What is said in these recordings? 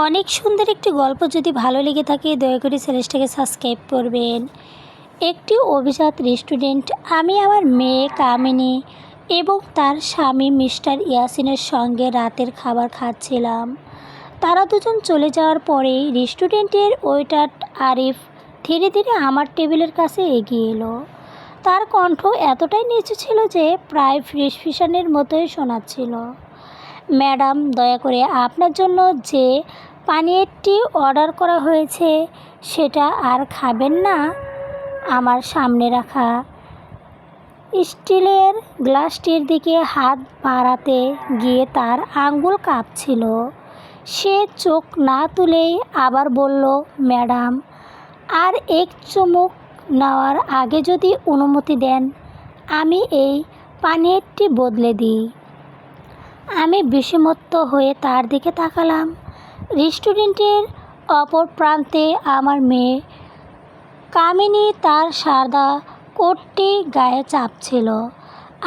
অনেক সুন্দর একটি গল্প যদি ভালো লেগে থাকে দয়া করে চ্যানেলটাকে সাবস্ক্রাইব করবেন। একটি অভিজাত রেস্টুরেন্ট। আমি আমার মেয়ে কামিনী এবং তার স্বামী মিস্টার ইয়াসিনের সঙ্গে রাতের খাবার খাচ্ছিলাম। তারা দুজন চলে যাওয়ার পরেই রেস্টুরেন্টের ওয়েটার আরিফ ধীরে ধীরে আমার টেবিলের কাছে এগিয়ে এলো। তার কণ্ঠ এতটাই নিচু ছিল যে প্রায় ফিসফিসানের মতোই শোনাচ্ছিল। ম্যাডাম, দয়া করে আপনার জন্য যে পানীয়টি অর্ডার করা হয়েছে সেটা আর খাবেন না? আমার সামনে রাখা স্টিলের গ্লাসটির দিকে হাত বাড়াতে গিয়ে তার আঙ্গুল কাঁপছিল। সে চোখ না তুলেই আবার বলল, ম্যাডাম, আর এক চুমুক নেওয়ার আগে যদি অনুমতি দেন আমি এই পানীয়টি বদলে দিই। আমি বিস্মিত হয়ে তার দিকে তাকালাম। রেস্টুরেন্টের অপর প্রান্তে আমার মেয়ে কামিনী তার সাদা কোটটি গায়ে চাপছিল,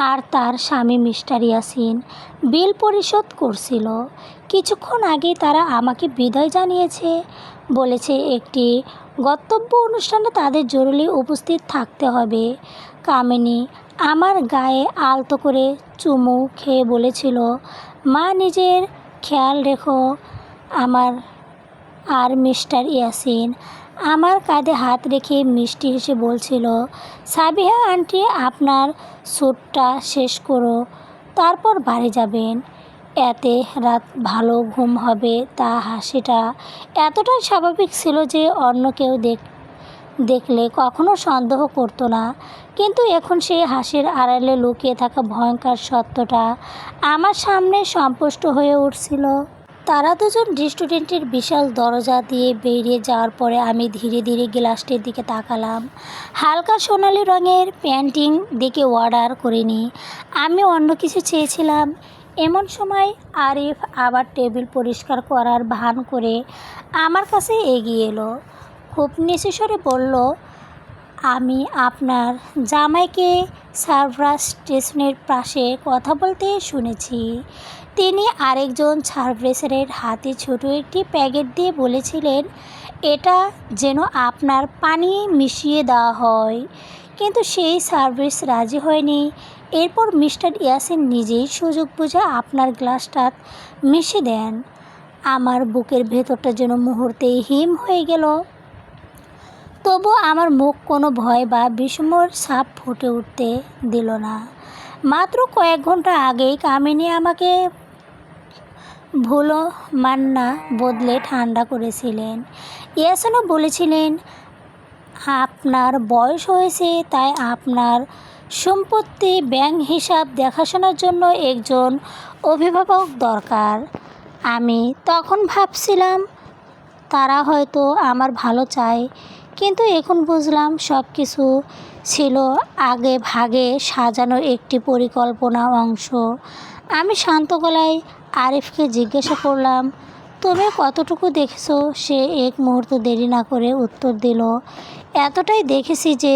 আর তার স্বামী মিস্টার ইয়াসিন বিল পরিশোধ করছিল। কিছুক্ষণ আগেই তারা আমাকে বিদায় জানিয়েছে, বলেছে একটি কর্তব্য অনুষ্ঠানে তাদের জরুরি উপস্থিত থাকতে হবে। কামিনী আমার গায়ে আলতো করে চুমু খেয়ে বলেছিল, মা, নিজের খেয়াল রেখো। আমার আর মিস্টার ইয়াসিন আমার কাঁধে হাত রেখে মিষ্টি হেসে বলছিল, সাবিহা আন্টি, আপনার স্যুটটা শেষ করো, তারপর বাড়ি যাবেন, এতে রাত ভালো ঘুম হবে। তা হাসিটা এতটাই স্বাভাবিক ছিল যে অন্য কেউ দেখলে কখনো সন্দেহ করতো না, কিন্তু এখন সেই হাসির আড়ালে লুকিয়ে থাকা ভয়ঙ্কর সত্যটা আমার সামনে স্পষ্ট হয়ে উঠছিল। তারা দুজন রেস্টুরেন্টের বিশাল দরজা দিয়ে বেরিয়ে যাওয়ার পরে আমি ধীরে ধীরে গ্লাসটির দিকে তাকালাম। হালকা সোনালি রঙের পেন্টিং দেখে অর্ডার করিনি, আমি অন্য কিছু চেয়েছিলাম। এমন সময় আরিফ আবার টেবিল পরিষ্কার করার ভান করে আমার কাছে এগিয়ে এলো। খুব নিচু স্বরে বলল, আমি আপনার জামাইকে সার্ভার স্টেশনের পাশে কথা বলতে শুনেছি। তিনি আরেকজন সার্ভেসের হাতে ছোট একটি প্যাকেট দিয়ে বলেছিলেন এটা যেন আপনার পানি মিশিয়ে দেওয়া হয়, কিন্তু সেই সার্ভিস রাজি হয়নি। এরপর মিস্টার ইয়াসিন নিজেই সুযোগ বুঝে আপনার গ্লাসটা মিশিয়ে দেন। আমার বুকের ভেতরটা যেন মুহূর্তেই হিম হয়ে গেল। তবু আমার মুখ কোনো ভয় বা বিষণ্ণর ছাপ ফুটে উঠতে দিল না। মাত্র কয়েক ঘন্টা আগেই কামিনী আমাকে ভুলো মান্না বদলে ঠান্ডা করেছিলেন। ইয়াসিনও বলেছিলেন আপনার বয়স হয়েছে, তাই আপনার সম্পত্তি ব্যাংক হিসাব দেখাশোনার জন্য একজন অভিভাবক দরকার। আমি তখন ভাবছিলাম তারা হয়তো আমার ভালো চায়, কিন্তু এখন বুঝলাম সব কিছু ছিল আগে ভাগে সাজানো একটি পরিকল্পনা অংশ। আমি শান্ত গলায় আরিফকে জিজ্ঞাসা করলাম, তুমি কতটুকু দেখেছো? সে এক মুহূর্ত দেরি না করে উত্তর দিল, এতটাই দেখেছি যে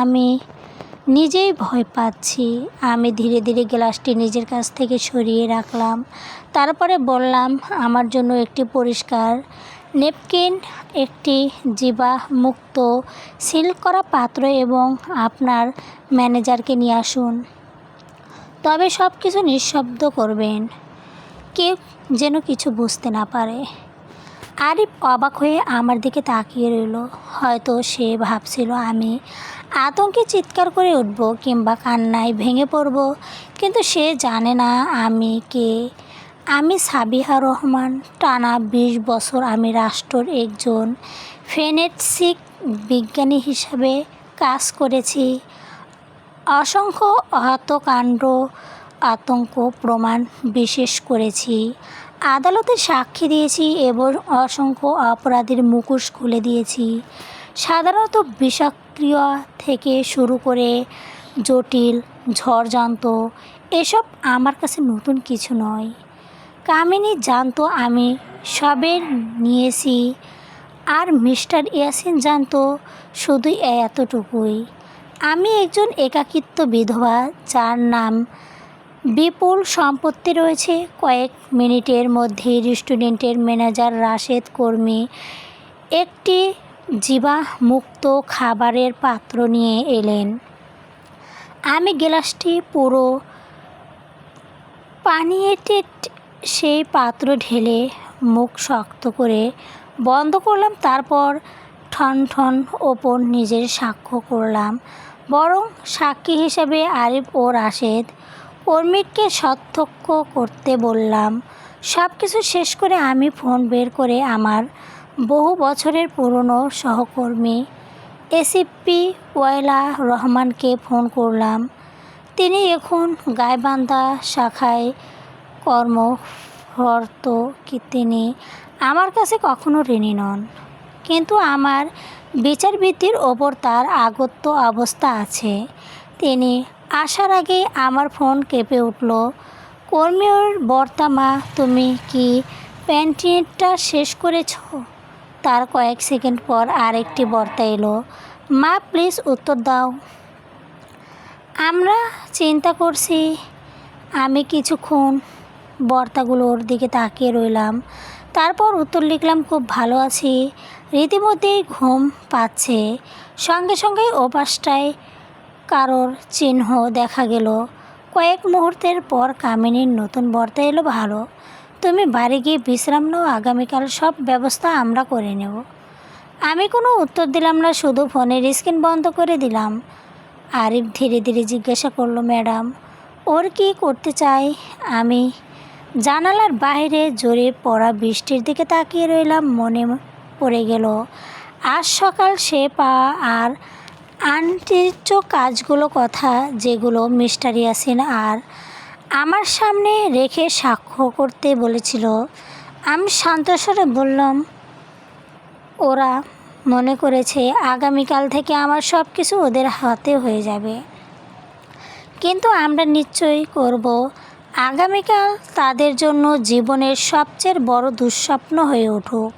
আমি নিজেই ভয় পাচ্ছি। আমি ধীরে ধীরে গ্লাসটি নিজের কাছ থেকে সরিয়ে রাখলাম, তারপরে বললাম, আমার জন্য একটি পরিষ্কার নেপকিন, একটি জীবাণুমুক্ত সিল করা পাত্র এবং আপনার ম্যানেজারকে নিয়ে আসুন। তবে সব কিছু নিঃশব্দ করবেন, কেউ যেন কিছু বুঝতে না পারে। আরিফ অবাক হয়ে আমার দিকে তাকিয়ে রইল। হয়তো সে ভাবছিল আমি আতঙ্কে চিৎকার করে উঠব কিংবা কান্নায় ভেঙে পড়ব, কিন্তু সে জানে না আমি কে। আমি সাবিহা রহমান। টানা 20 বছর আমি রাষ্ট্রের একজন ফরেনসিক বিজ্ঞানী হিসাবে কাজ করেছি। অসংখ্য হত্যাকাণ্ড, আতঙ্ক প্রমাণ বিশেষ করেছি, আদালতে সাক্ষী দিয়েছি এবং অসংখ্য অপরাধীর মুখোশ খুলে দিয়েছি। সাধারণত বিষক্রিয়া থেকে শুরু করে জটিল ঝড়যন্ত্র, এসব আমার কাছে নতুন কিছু নয়। কামিনী জানতো আমি সবে নিয়েছি, আর মিস্টার ইয়াসিন জানতো শুধু এতটুকুই, আমি একজন একাকিত্ব বিধবা যার নাম বিপুল সম্পত্তি রয়েছে। কয়েক মিনিটের মধ্যে রেস্টুরেন্টের ম্যানেজার রাশেদ কর্মী একটি জীবাণুমুক্ত খাবারের পাত্র নিয়ে এলেন। আমি গ্লাসটি পুরো পানিতে সেই পাত্র ঢেলে মুখ শক্ত করে বন্ধ করলাম। তারপর ঠন ঠন ওপর নিজের সাক্ষ্য করলাম, বরং সাক্ষী হিসেবে আরিফ ও রাশেদ কর্মীকে সতর্ক করতে বললাম। সব কিছু শেষ করে আমি ফোন বের করে আমার বহু বছরের পুরনো সহকর্মী এসিপি ওয়াইলা রহমানকে ফোন করলাম। তিনি এখন গাইবান্ধা শাখায় কর্মরত। তিনি আমার কাছে কখনো ঋণী নন, কিন্তু আমার বিচারবৃত্তির ওপর তার আগত্য অবস্থা আছে। তিনি আসার আগেই আমার ফোন কেঁপে উঠল। কর্মীর বর্তামা, তুমি কি প্যান্টিটা শেষ করেছ? তার কয়েক সেকেন্ড পর আরেকটি বার্তা এলো, মা প্লিজ উত্তর দাও, আমরা চিন্তা করছি। আমি কিছুক্ষণ বার্তাগুলোর দিকে তাকিয়ে রইলাম, তারপর উত্তর লিখলাম, খুব ভালো আছি। রীতিমধ্যেই ঘুম পাচ্ছে। সঙ্গে সঙ্গেই ওপাশটায় কারোর চিহ্ন দেখা গেল। কয়েক মুহূর্তের পর কামিনীর নতুন বার্তা এলো, ভালো, তুমি বাড়ি গিয়ে বিশ্রাম নাও, আগামীকাল সব ব্যবস্থা আমরা করে নেব। আমি কোনো উত্তর দিলাম না, শুধু ফোনের স্ক্রিন বন্ধ করে দিলাম। আরিফ ধীরে ধীরে জিজ্ঞাসা করলো, ম্যাডাম ওর কি করতে চাই? আমি জানালার বাইরে জোরে পড়া বৃষ্টির দিকে তাকিয়ে রইলাম। মনে পড়ে গেল আজ সকাল সে পাওয়া আর আনটিচ কাজগুলো কথা, যেগুলো মিস্টার ইয়াসিন আর আমার সামনে রেখে সাক্ষ্য করতে বলেছিল। আমি শান্ত স্বরে বললাম, ওরা মনে করেছে আগামীকাল থেকে আমার সব কিছু ওদের হাতে হয়ে যাবে, কিন্তু আমরা নিশ্চয়ই করব আগামীকাল তাদের জন্য জীবনের সবচেয়ে বড় দুঃস্বপ্ন হয়ে উঠুক।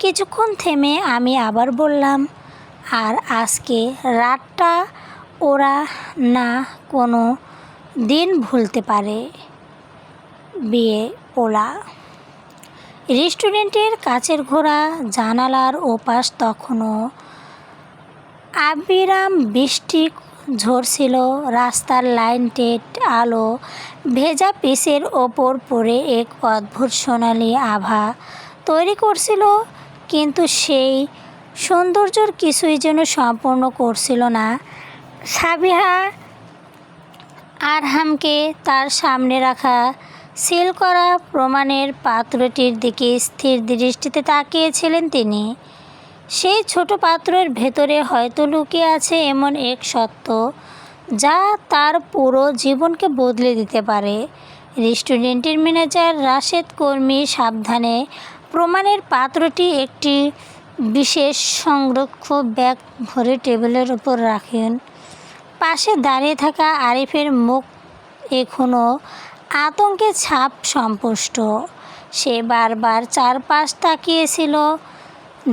কিছুক্ষণ থেমে আমি আবার বললাম, আর আজকে রাতটা ওরা না কোনো দিন ভুলতে পারে। বিয়ে পোলা। রেস্টুরেন্টের কাচের ঘোড়া জানালার ওপাশ তখনও আবিরাম বৃষ্টি ঝরছিল। রাস্তার লাইটের আলো ভেজা পিচের ওপর পড়ে এক অদ্ভুত সোনালি আভা তৈরি করছিল, কিন্তু সেই সৌন্দর্যর কিছুই যেন সম্পূর্ণ করছিল না সাবিহা আরহামকে। তার সামনে রাখা সিল করা প্রমাণের পাত্রটির দিকে স্থির দৃষ্টিতে তাকিয়েছিলেন তিনি। সেই ছোট পাত্রের ভেতরে হয়তো লুকিয়ে আছে এমন এক সত্য যা তার পুরো জীবনকে বদলে দিতে পারে। রেস্টুরেন্টের ম্যানেজার রাশেদ কর্মী সাবধানে প্রমাণের পাত্রটি একটি বিশেষ সংরক্ষক ব্যাগ ভরে টেবিলের উপর রাখেন। পাশে দাঁড়িয়ে থাকা আরিফের মুখ এখনও আতঙ্কে ছাপ স্পষ্ট। সে বারবার চারপাশ তাকিয়েছিল,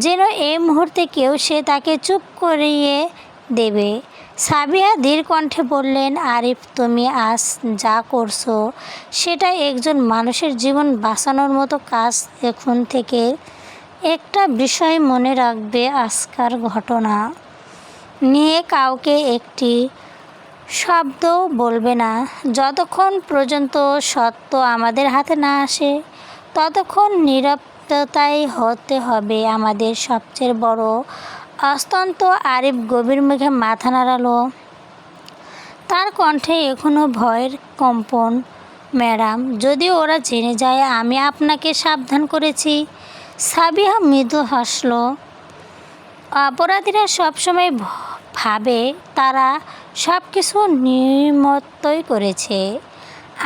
যেন এই মুহূর্তে কেউ সে তাকে চুপ করিয়ে দেবে। সাবিহা ধীর কণ্ঠে বললেন, আরিফ তুমি আজ যা করছো সেটা একজন মানুষের জীবন বাঁচানোর মতো কাজ। এখন থেকে একটা বিষয় মনে রাখবে, আজকার ঘটনা নিয়ে কাউকে একটি শব্দ বলবে না। যতক্ষণ পর্যন্ত সত্য আমাদের হাতে না আসে ততক্ষণ নীরবতাই হতে হবে আমাদের সবচেয়ে বড় অস্ত্র। আরিফ গভীর মুখে মাথা নাড়ালো, তার কণ্ঠে এখনও ভয়ের কম্পন। ম্যাডাম যদি ওরা জেনে যায় আমি আপনাকে সাবধান করেছি। সাবিহা মৃদু হাসল। অপরাধীরা সবসময় ভাবে তারা সব কিছু নিয়মিতই করেছে,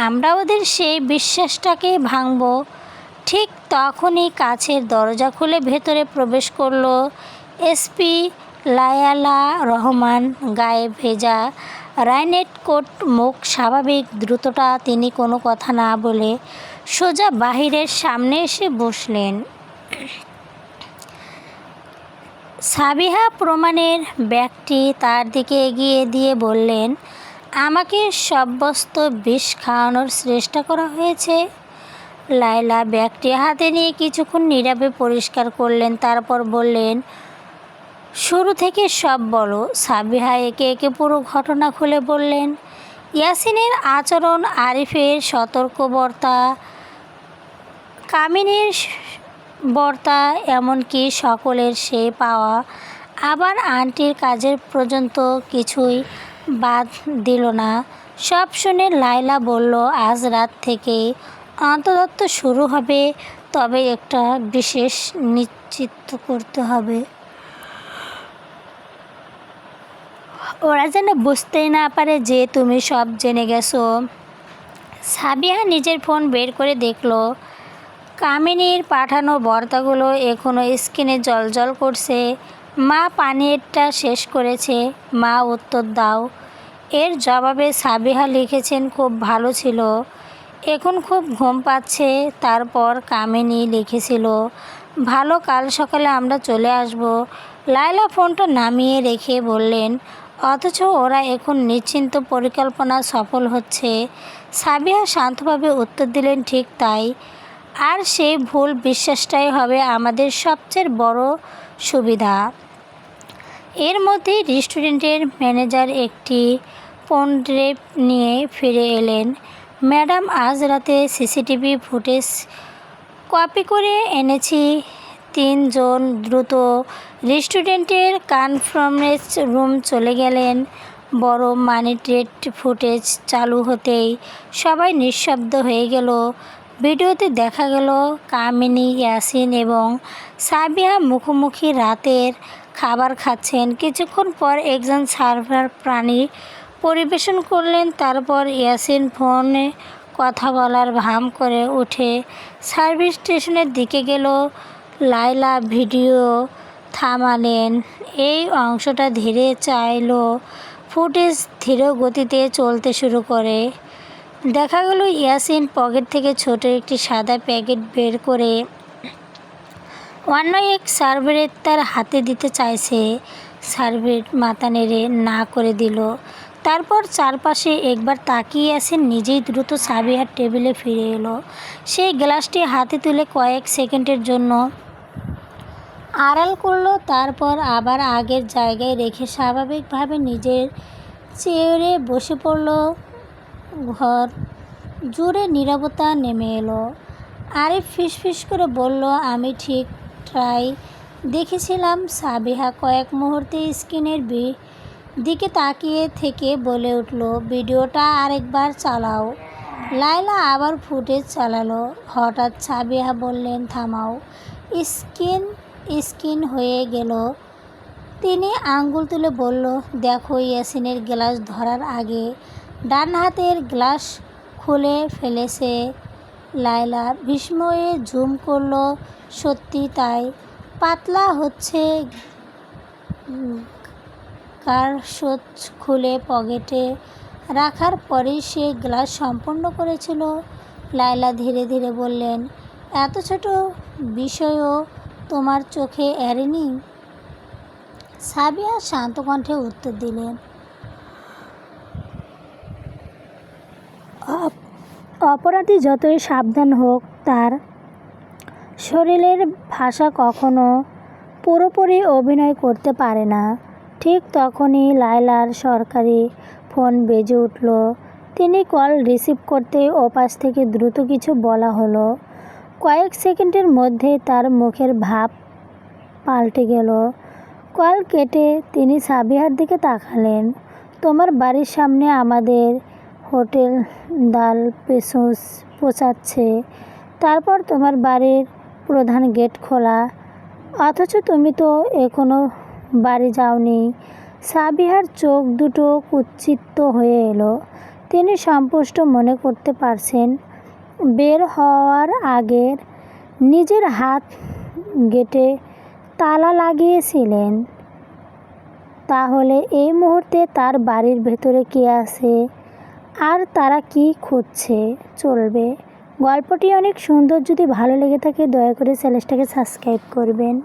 আমরা ওদের সেই বিশ্বাসটাকে ভাঙব। ঠিক তখনই কাছের দরজা খুলে ভেতরে প্রবেশ করল এসপি লায়ালা রহমান। গায়ে ভেজা রাইনেট কোট, মুখ স্বাভাবিক দ্রুততা। তিনি কোনো কথা না বলে সোজা বাহিরের সামনে এসে বসলেন। সাবিহা প্রমাণের ব্যাগটি তার দিকে এগিয়ে দিয়ে বললেন, আমাকে সব্যস্ত বিষ খাওয়ানোর চেষ্টা করা হয়েছে। লায়লা ব্যাগটি হাতে নিয়ে কিছুক্ষণ নীরবে পরিষ্কার করলেন, তারপর বললেন, শুরু থেকে সব বলো। সাবিহা একে একে পুরো ঘটনা খুলে বললেন। ইয়াসিনের আচরণ, আরিফের সতর্কবার্তা, কামিনীর বার্তা, এমনকি সকলের সে পাওয়া, আবার আন্টির কাজের পর্যন্ত কিছুই বাদ দিল না। সব শুনে লায়লা বলল, আজ রাত থেকে অন্তদত্ত শুরু হবে, তবে একটা বিশেষ নিশ্চিত করতে হবে। ওরা যেন বুঝতেই না পারে যে তুমি সব জেনে গেছো। সাবিহা নিজের ফোন বের করে দেখল কামিনীর পাঠানো বার্তাগুলো এখনও স্ক্রিনে জ্বলজ্বল করছে। মা পানিরটা শেষ করেছে, মা উত্তর দাও। এর জবাবে সাবিহা লিখেছেন, খুব ভালো ছিল, এখন খুব ঘুম পাচ্ছে। তারপর কামিনী লিখেছিল, ভালো, কাল সকালে আমরা চলে আসব। লায়লা ফোনটা নামিয়ে রেখে বললেন, অথচ ওরা এখন নিশ্চিন্ত পরিকল্পনা সফল হচ্ছে। সাবিহা শান্তভাবে উত্তর দিলেন, ঠিক তাই, আর সেই ভুল বিশ্বাসটাই হবে আমাদের সবচেয়ে বড় সুবিধা। এর মধ্যেই রেস্টুরেন্টের ম্যানেজার একটি পেনড্রাইভ নিয়ে ফিরে এলেন। ম্যাডাম, আজ রাতে সিসিটিভি ফুটেজ কপি করে এনেছি। 3 জন দ্রুত রেস্টুরেন্টের কনফারেন্স রুম চলে গেলেন। বড় মনিটরের ফুটেজ চালু হতেই সবাই নিঃশব্দ হয়ে গেল। ভিডিওতে দেখা গেল কামিনী, ইয়াসিন এবং সাবিহা মুখোমুখি রাতের খাবার খাচ্ছেন। কিছুক্ষণ পর একজন সার্ভার পানি পরিবেশন করলেন। তারপর ইয়াসিন ফোনে কথা বলার ভান করে উঠে সার্ভিস স্টেশনের দিকে গেল। লায়লা ভিডিও থামালেন, এই অংশটা ধীরে চাইল। ফুটেজ ধীর গতিতে চলতে শুরু করে। দেখা গেল ইয়াসিন পকেট থেকে ছোট একটি সাদা প্যাকেট বের করে অন্য এক সার্ভারের তার হাতে দিতে চাইছে। সার্ভার মাথা নেড়ে না করে দিল। তারপর চারপাশে একবার তাকিয়ে ইয়াসিন নিজেই দ্রুত সাবিহার টেবিলে ফিরে এলো। সেই গ্লাসটি হাতে তুলে কয়েক সেকেন্ডের জন্য আড়াল করলো, তারপর আবার আগের জায়গায় রেখে স্বাভাবিকভাবে নিজের চেয়ারে বসে পড়ল। ঘর জুড়ে নীরবতা নেমে এলো। আরিফ ফিসফিস করে বলল, আমি ঠিক ট্রাই দেখেছিলাম। সাবিহা কয়েক মুহূর্তে স্ক্রিনের দিকে তাকিয়ে থেকে বলে উঠল, ভিডিওটা আরেকবার চালাও। লায়লা আবার ফুটেজ চালালো। হঠাৎ সাবিহা বললেন, থামাও। স্ক্রিন হয়ে গেল। তিনি আঙ্গুল তুলে বলল, দেখো। ইয়াসিনের গ্লাস ধরার আগে ডান হাতের গ্লাস খুলে ফেলেছে। লায়লা বিস্ময়ে জুম করল। সত্যি তাই, পাতলা হচ্ছে। কারশোচ খুলে পকেটে রাখার পরেই সে গ্লাস সম্পন্ন করেছিল। লায়লা ধীরে ধীরে বললেন, এত ছোট বিষয়ও তোমার চোখে এড়েনি? সাবিহা শান্ত কণ্ঠে উত্তর দিলেন, অপরাধী যতই সাবধান হোক, তার শরীরের ভাষা কখনো পুরোপুরি অভিনয় করতে পারে না। ঠিক তখনই লায়লার সরকারি ফোন বেজে উঠল। তিনি কল রিসিভ করতেই ওপাশ থেকে দ্রুত কিছু বলা হলো। কয়েক সেকেন্ডের মধ্যে তার মুখের ভাব পাল্টে গেল। কল কেটে তিনি সাবিহার দিকে তাকালেন। তোমার বাড়ির সামনে আমাদের হোটেল দাল পৌঁছাচ্ছে, তারপর তোমার বাড়ির প্রধান গেট খোলা, অথচ তুমি তো এখনও বাড়ি যাওনি। সাবিহার চোখ দুটো কুৎসিত হয়ে এলো। তিনি স্পষ্ট মনে করতে পারছেন বের হওয়ার আগে নিজের হাত গেটে তালা লাগিয়েছিলেন। তাহলে এই মুহূর্তে তার বাড়ির ভেতরে কে আছে আর তারা কি খুঁজছে? চলবে। গল্পটি অনেক সুন্দর। যদি ভালো লেগে থাকে দয়া করে চ্যানেলটাকে সাবস্ক্রাইব করবেন।